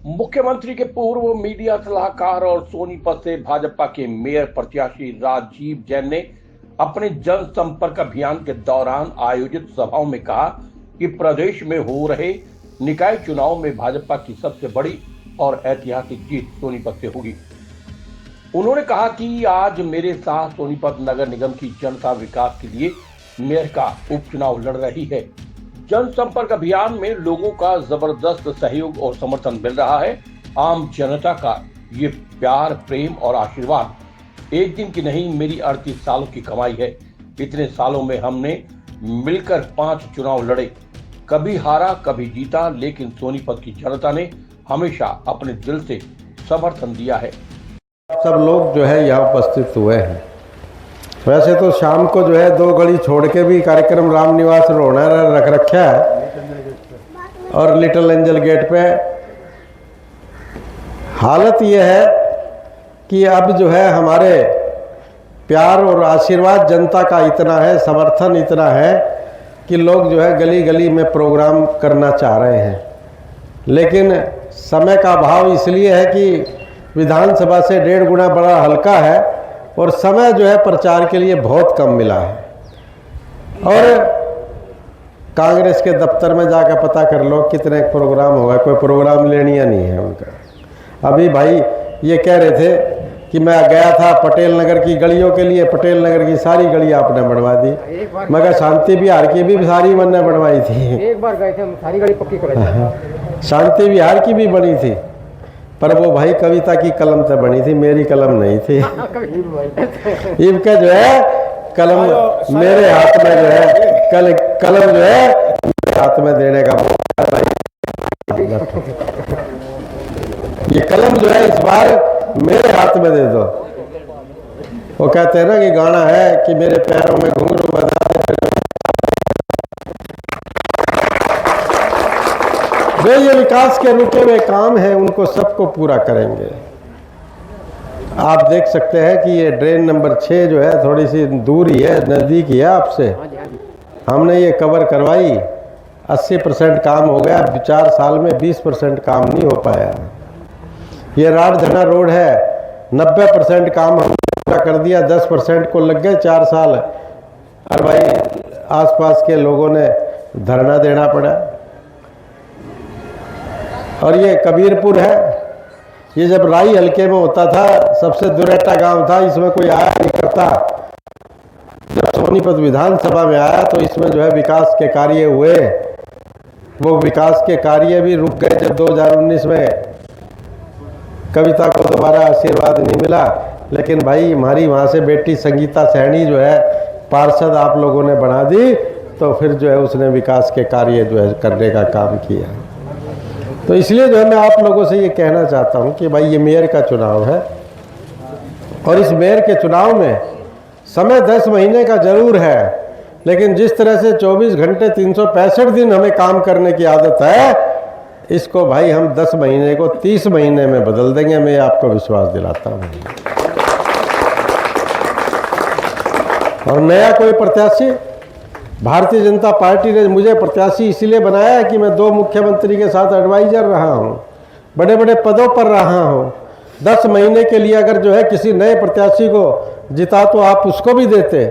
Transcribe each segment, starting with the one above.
मुख्यमंत्री के पूर्व मीडिया सलाहकार और सोनीपत से भाजपा के मेयर प्रत्याशी राजीव जैन ने अपने जनसंपर्क अभियान के दौरान आयोजित सभाओं में कहा कि प्रदेश में हो रहे निकाय चुनाव में भाजपा की सबसे बड़ी और ऐतिहासिक जीत सोनीपत से होगी। उन्होंने कहा कि आज मेरे साथ सोनीपत नगर निगम की जनता विकास के लिए मेयर का उपचुनाव लड़ रही है। जनसंपर्क अभियान में लोगों का जबरदस्त सहयोग और समर्थन मिल रहा है। आम जनता का ये प्यार, प्रेम और आशीर्वाद एक दिन की नहीं, मेरी 38 सालों की कमाई है। इतने सालों में हमने मिलकर 5 चुनाव लड़े, कभी हारा कभी जीता, लेकिन सोनीपत की जनता ने हमेशा अपने दिल से समर्थन दिया है। सब लोग जो है यहाँ उपस्थित हुए हैं। वैसे तो शाम को जो है 2 घड़ी छोड़ के भी कार्यक्रम रामनिवास रोना रख रखा है और लिटिल एंजल गेट पे। हालत ये है कि अब जो है हमारे प्यार और आशीर्वाद जनता का इतना है, समर्थन इतना है कि लोग जो है गली गली में प्रोग्राम करना चाह रहे हैं, लेकिन समय का अभाव इसलिए है कि विधानसभा से 1.5 गुना बड़ा हल्का है और समय जो है प्रचार के लिए बहुत कम मिला है। और कांग्रेस के दफ्तर में जाकर पता कर लो कितने प्रोग्राम होगा, कोई प्रोग्राम लेनी या नहीं है उनका। अभी भाई ये कह रहे थे कि मैं गया था पटेल नगर की गलियों के लिए, पटेल नगर की सारी गली आपने बनवा दी। मगर शांति विहार की भी सारी मैंने बनवाई थी। एक बार गए थे हम, सारी गली पक्की कर शांति विहार की भी बनी थी, पर वो भाई कविता की कलम से बनी थी, मेरी कलम नहीं थी। इनका जो है कलम मेरे हाथ में जो है कलम जो है मेरे हाथ में देने का ये कलम जो है इस बार मेरे हाथ में दे दो। वो कहते हैं ना कि गाना है कि मेरे पैरों में घुंघरू बजा दे, वे ये विकास के रुके हुए काम है उनको सबको पूरा करेंगे। आप देख सकते हैं कि ये ड्रेन नंबर 6 जो है थोड़ी सी दूर ही है, नज़दीक ही है आपसे। हमने ये कवर करवाई, 80% काम हो गया। 4 साल में 20% काम नहीं हो पाया। ये राजधना रोड है, 90% काम हमने पूरा कर दिया, 10% को लग गए 4 साल। और भाई आसपास के लोगों ने धरना देना पड़ा। और ये कबीरपुर है, ये जब राई हल्के में होता था सबसे दुर्गटा गांव था, इसमें कोई आया नहीं करता। जब सोनीपत विधानसभा में आया तो इसमें जो है विकास के कार्य हुए। वो विकास के कार्य भी रुक गए जब 2019 में कविता को दोबारा आशीर्वाद नहीं मिला। लेकिन भाई हमारी वहाँ से बेटी संगीता सैनी जो है पार्षद आप लोगों ने बना दी, तो फिर जो है उसने विकास के कार्य जो है करने का काम किया। तो इसलिए जो है मैं आप लोगों से ये कहना चाहता हूँ कि भाई ये मेयर का चुनाव है और इस मेयर के चुनाव में समय 10 महीने का जरूर है, लेकिन जिस तरह से 24 घंटे 365 दिन हमें काम करने की आदत है, इसको भाई हम 10 महीने को 30 महीने में बदल देंगे। मैं आपको विश्वास दिलाता हूँ। और नया कोई प्रत्याशी, भारतीय जनता पार्टी ने मुझे प्रत्याशी इसलिए बनाया है कि मैं 2 मुख्यमंत्री के साथ एडवाइजर रहा हूं, बड़े बड़े पदों पर रहा हूं। 10 महीने के लिए अगर जो है किसी नए प्रत्याशी को जिता तो आप उसको भी देते,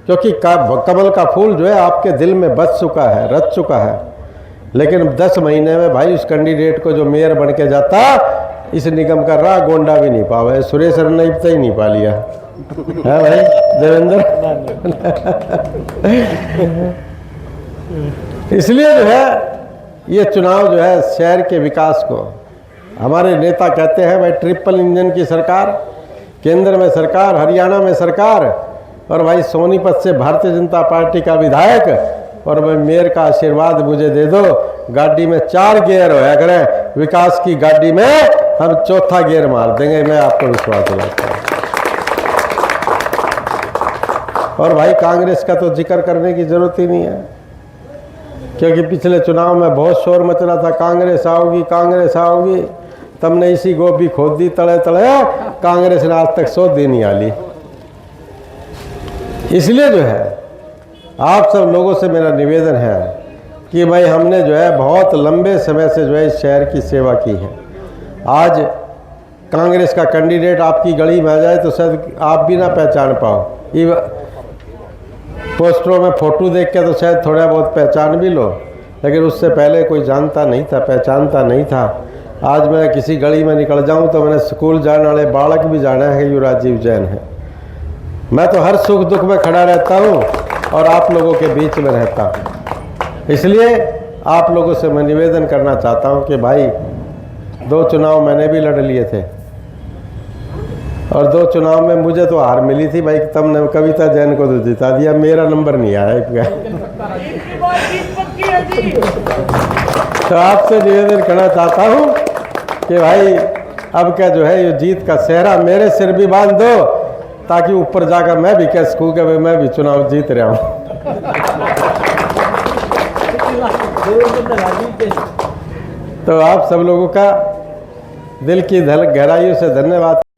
क्योंकि कमल का फूल जो है आपके दिल में बस चुका है, रच चुका है। लेकिन 10 महीने में भाई उस कैंडिडेट को जो मेयर बन के जाता, इस निगम का राह गोंडा भी नहीं पावे। सुरेश रनईप ही नहीं पा लिया है भाई देवेंद्र। इसलिए जो है ये चुनाव जो है शहर के विकास को, हमारे नेता कहते हैं भाई ट्रिपल इंजन की सरकार, केंद्र में सरकार, हरियाणा में सरकार, और भाई सोनीपत से भारतीय जनता पार्टी का विधायक, और भाई मेयर का आशीर्वाद मुझे दे दो। गाड़ी में 4 गियर होया करें, विकास की गाड़ी में हम 4था गियर मार देंगे। मैं आपको विश्वास दिलाता हूँ। और भाई कांग्रेस का तो जिक्र करने की जरूरत ही नहीं है, क्योंकि पिछले चुनाव में बहुत शोर मच रहा था, कांग्रेस आओगी कांग्रेस आओगी। तुमने इसी गोभी खोद दी तले तले, कांग्रेस ने आज तक 100 दिन नहीं आली। इसलिए जो है आप सब लोगों से मेरा निवेदन है कि भाई हमने जो है बहुत लंबे समय से जो है इस शहर की सेवा की है। आज कांग्रेस का कैंडिडेट आपकी गली में आ जाए तो शायद आप भी ना पहचान पाओ। ये पोस्टरों में फ़ोटो देख के तो शायद थोड़ा बहुत पहचान भी लो, लेकिन उससे पहले कोई जानता नहीं था, पहचानता नहीं था। आज मैं किसी गली में निकल जाऊं तो मैंने स्कूल जाने वाले बालक भी जाना है कि ये राजीव जैन है। मैं तो हर सुख दुख में खड़ा रहता हूं और आप लोगों के बीच में रहता हूं। इसलिए आप लोगों से मैं निवेदन करना चाहता हूं कि भाई 2 चुनाव मैंने भी लड़ लिए थे और 2 चुनाव में मुझे तो हार मिली थी भाई, तुमने कविता जैन को तो जिता दिया, मेरा नंबर नहीं आया। तो आपसे निवेदन करना चाहता हूं कि भाई अब क्या जो है ये जीत का सेहरा मेरे सिर भी बांध दो, ताकि ऊपर जाकर मैं भी कह सकूँ कि मैं भी चुनाव जीत रहा हूँ। तो आप सब लोगों का दिल की गहराइयों से धन्यवाद।